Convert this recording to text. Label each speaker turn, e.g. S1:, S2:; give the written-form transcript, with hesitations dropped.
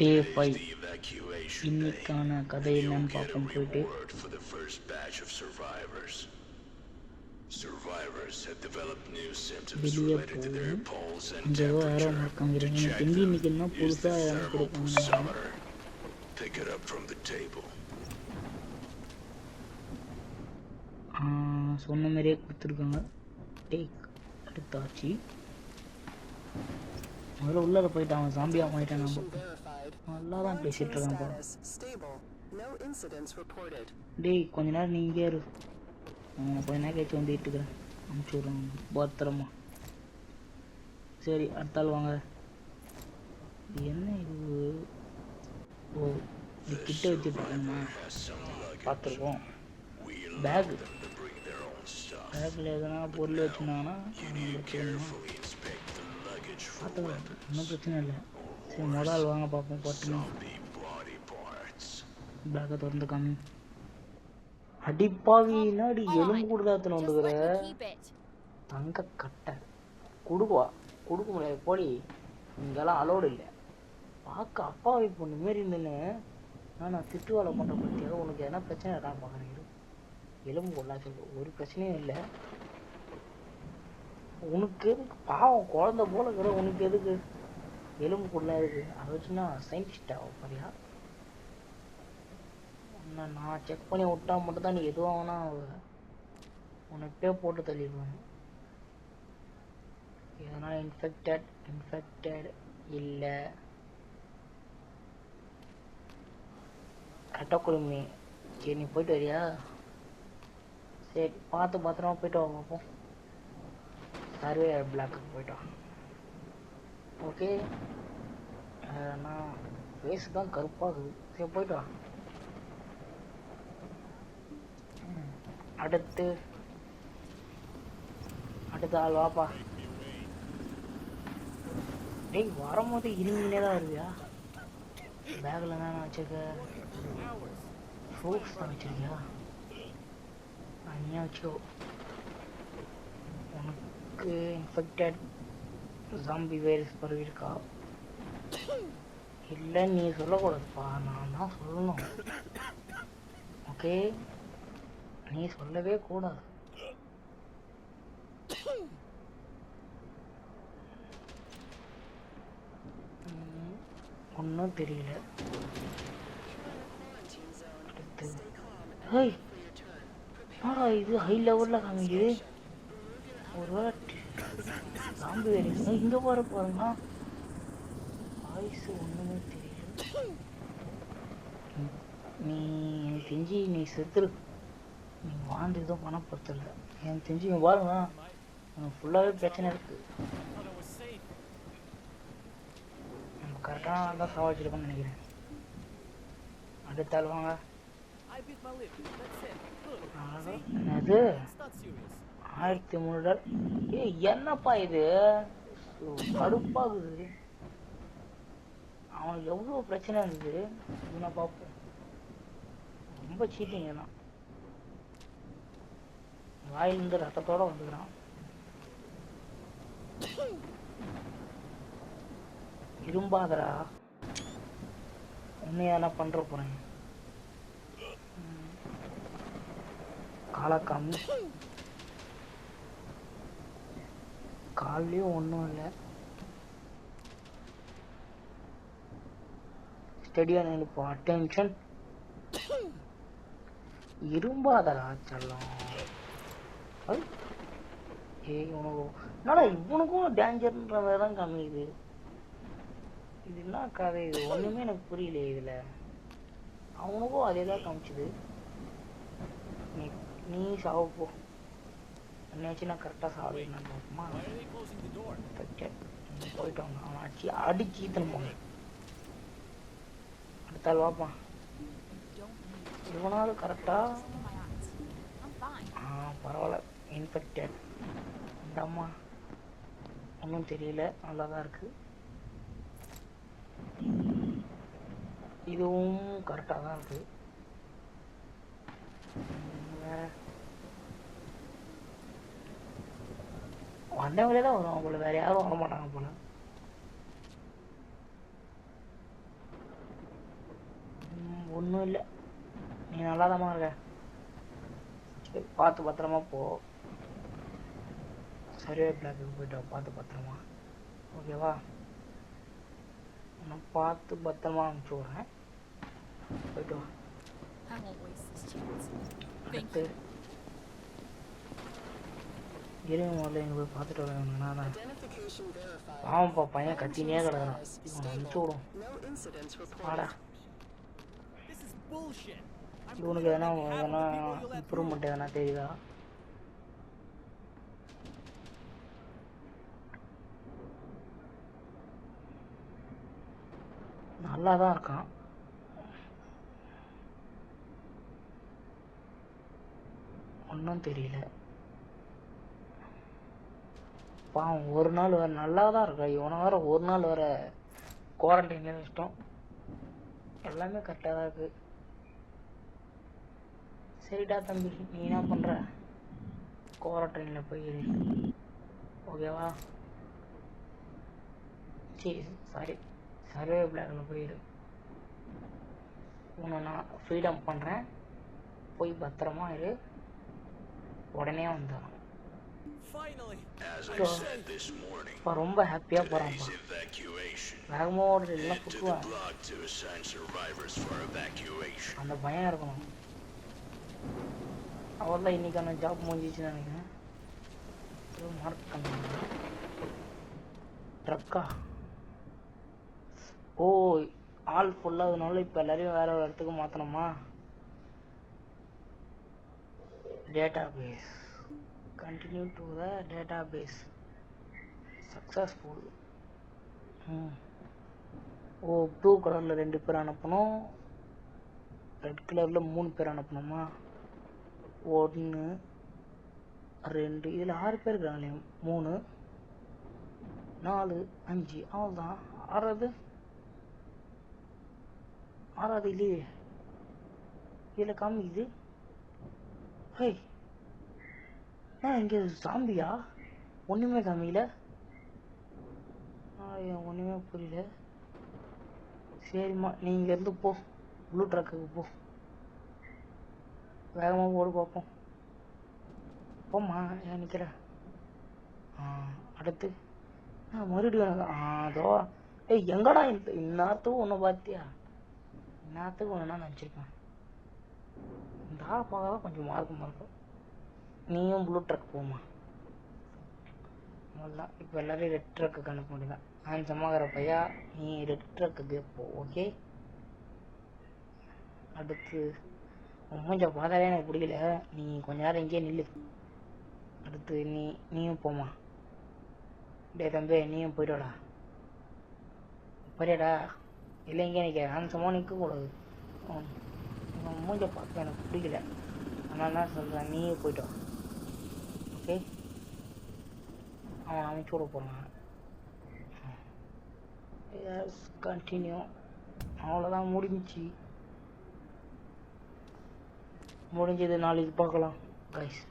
S1: டே 5 இன்னைக்கான கதை என்னன்னு பார்ப்போம் போயிட்டு. வெளியே போகும் இங்கே ஏதோ ஆர்வம் இருக்காங்கிறேன். எனக்கு தெரிஞ்சு இன்னைக்கு என்ன புதுசாக எதனா கொடுப்பாங்க. சொன்ன மாதிரியே கொடுத்துருக்காங்க. டேக் எடுத்தாச்சு. முதல்ல உள்ளார போயிட்டு அவன் ஜாம்பியா மாறிட்டான். நம்ம நல்லா தான் பேசிட்டு இருக்கான். டேய் கொஞ்ச நேரம் நீ இங்கே இரு, கொஞ்ச நேரம் கழிச்சு வந்துட்டு இருக்கிறேன். அனுப்பிச்சி விட்றேன் பத்திரமா. சரி அடுத்த ஆள் வாங்க. என்ன இது? ஓ இது கிட்ட வச்சுட்டு இருக்கோம்மா, பார்த்துருக்கோம். பேக்கில் எதனா பொருள் வச்சுருந்தாங்கன்னா பார்த்துக்கலாம், ஒன்றும் பிரச்சனை இல்லை. சரி முதல் வாங்க பார்ப்போம். பார்த்துக்கலாம். பேக்கை திறந்து காமி. அடிப்பாவினாடி எலும்பு கொடுத்தாத்துன்னு வந்துக்கிற தங்க கட்டை கொடுக்குவா. கொடுக்க முடியாது போடி, இங்கெல்லாம் அலோடு இல்லை. பார்க்க அப்பாவி பொண்ணு மாரி இருந்துன்னு நான் திட்டு வேலை பண்ணுற பற்றியாக உனக்கு எதனா பிரச்சனை இருக்கா பார்க்குறேன். எலும்பு கொள்ளா சொல்லு, ஒரு பிரச்சனையும் இல்லை. உனக்கு எதுக்கு பாவம் குழந்த போல இருக்கிற, உனக்கு எதுக்கு எலும்பு கொள்ளா இருக்கு? அதை வச்சுன்னா சயின்டிஸ்ட் ஆகும் பாரியா. நான் செக் பண்ணி விட்டா மட்டும் தான் நீ எதுவாகனா உனக்கே போட்டு தள்ளிடுவேன். எதனா இன்ஃபெக்டட் இல்லை கட்டக்குழுமி. சரி நீ போயிட்டு வரியா? சரி பார்த்து பத்திரமா போயிட்டு வாங்க. பார்ப்போம். சர்வே பிளாக்கு போயிட்டோம். ஓகே நான் ஃபேஸு தான் கருப்பாகுது. சரி போயிட்டு வா. அடுத்த ஆள் வாப்பா. டேய் வரும்போது இருமினே தான் வருவியா? பேக்கில் என்ன வச்சுருக்க? ஃப்ரூட்ஸ் தான் வச்சுருக்கியா? நீயா வச்சுக்கோ. உனக்கு இன்ஃபெக்டட் ஜாம்பி வைரஸ் பரவி இருக்கா? இல்லை நீ சொல்லக்கூடாதுப்பா, நான் தான் சொல்லணும். ஓகே நீ சொல்லவே கூடாது. ஒன்றும் தெரியல. இது ஹை லெவலில் காமிக்குது. ஒரு வேளை ஜாம்பி வைரஸ் இங்கே பாருங்க. வாய்ஸ் ஒன்றுமே தெரியல. நீ எனக்கு தெரிஞ்சு நீ செத்துரு. நீ வாழ்ந்து எதுவும் பணம் பொறுத்தல. எனக்கு தெரிஞ்சு இவன் பாருங்க எனக்கு ஃபுல்லாகவே பிரச்சனை இருக்குது. நம்ம கரெக்டாக தான் சவாச்சிருக்கோன்னு நினைக்கிறேன். அடுத்த ஆள் வாங்க. என்னது $1300? என்னப்பா இது கடுப்பாகுது. அவனுக்கு எவ்வளோ பிரச்சனை இருந்தது நான் பார்ப்போம். ரொம்ப சீட்டிங்க தான். வாயிலிருந்து ரத்தத்தோட வந்துக்கிறான். இரும்பாதரா உண்மையான பண்ற போறேன். காலக்காமி காலையும் ஒன்றும் இல்லை. ஸ்டடியா நினைப்போம். அட்டென்ஷன். இரும்பாதரா செல்லம். இவனுக்கும் டேஞ்சர்ன்ற மாதிரி தான் காமிக்குது. இது என்ன கதை? இது ஒண்ணுமே எனக்கு புரியல. இதுல அவனுக்கும் அதே தான் காமிச்சுது. நீ சாவப்போ என்னாச்சு? நான் கரெக்டா சாவேன் பார்ப்போமா? போயிட்டோங்க. அவன் அடிச்சு ஈத்தன் போங்க. அடுத்த ஆள் வாப்பான். இவனாவது கரெக்டா பரவாயில்ல. இன்ஃபெக்டட் இந்த அம்மா ஒன்றும் தெரியல, நல்லா தான் இருக்கு. இதுவும் கரெக்டாக தான் இருக்கு. வந்தவங்களே தான் வருவாங்க போல, வேற யாரும் வர மாட்டாங்க போல. ஒன்றும் இல்லை, நீ நல்லாதாம்மா இருக்க. சரி பார்த்து பத்திரமா போ. சர்வே பிளாக்குக்கு போயிட்டு வா, பார்த்து பத்திரமா. ஓகேவா? நான் பார்த்து பத்திரமா அனுப்பிச்சி விட்றேன், போயிட்டு வா. அடுத்து இருங்க, முதல்ல எங்கே போய் பார்த்துட்டு வரேன். நான் பாவம்ப்பா, பையன் கத்தினே கிடக்குறான், இவனை அனுப்பிச்சி விடும். வாடா, இவனுக்கு எதனா இம்ப்ரூவ்மெண்ட் எதனா தெரியுதா? நல்லா தான் இருக்கான். ஒன்றும் தெரியல. பாவம் ஒரு நாள் வேறு நல்லா தான் இருக்கா, இவனை வேறு ஒரு நாள் வேறு குவாரண்டைனில் வச்சிட்டோம். எல்லாமே கரெக்டாக தான் இருக்குது. சரிடா தம்பி, நீ என்ன பண்ணுற? குவாரண்டைனில் போய் ஓகேவா? சரி சாரி, சர்வே பிளாக்ல போயிடு. உன்னை நான் ஃப்ரீடம் பண்ணுறேன், போய் பத்திரமா இரு, உடனே வந்தான். இப்போ ரொம்ப ஹாப்பியாக போகிறான்ப்பா. வேகமாக ஓடுறது எல்லாம் புட்டுவேன், அந்த பயம் இருக்கணும். அவர்தான் இன்னைக்கான ஜாப் முடிஞ்சிச்சுன்னு நினைக்கிறேன். மார்க் பண்ண ட்ரக்கா. ஓ, ஆள் ஃபுல்லாகுதுனால இப்போ எல்லாரையும் வேற ஒரு இடத்துக்கு மாற்றணுமா? Database, continue to the database, successful. Oh, blue கலரில் 2 பேர் அனுப்பணும், ரெட் கலரில் 3 பேர் அனுப்பணுமா? 1 2, இதில் 6 பேர் இருக்கிறாங்களே. 3 4 5, அவ்வளோதான். ஆறாவது இல்லையே, இதில் காமிக்குது. ஹே, இங்கே சாம்பியா ஒன்றுமே காமிக்கல. ஒன்றுமே புரியல. சரிம்மா, நீ இங்கேருந்து போ, ப்ளூ ட்ரக்குக்கு போ, வேகமாக ஓடு பார்ப்போம். போம்மா, ஏன் நிற்கிற? அடுத்து மறுபடியும் அதோ. எங்கடா இந்நேரத்துக்கு ஒன்று பார்த்தியா? இந்நேரத்துக்கு ஒன்று நான் நினச்சிருப்பேன். இந்த ஆள் பார்க்க கொஞ்சம் மார்க்கமாக இருக்கும். நீயும் ப்ளூ ட்ரக் போமா. அவ்வளோதான், இப்போ எல்லோரும் ரெட் ட்ரக்குக்கு அனுப்ப முடியுதான். ஹேண்ட்ஸமாகிற பையா, நீ ரெட் ட்ரக்குக்கு போ. ஓகே, அடுத்து மூஞ்ச பார்த்தாலே எனக்கு பிடிக்கல, நீ கொஞ்ச நேரம் இங்கேயே நில்லு. அடுத்து நீயும் போமா. டே தம்பி, நீயும் போய்டா. போறியாடா? இல்லை, இங்கே நிற்க, ஹேண்ட்ஸமாக நிற்கக்கூடாது. மூஞ்ச பார்க்க எனக்கு பிடிக்கல, அதனால தான் சொல்கிறேன், நீயே போய்ட்டு வா. ஓகே, அவன் அமைச்சு விட போகிறான். Yes, continue. அவ்வளோதான், முடிஞ்சது. நாளைக்கு பார்க்கலாம் கைஸ்.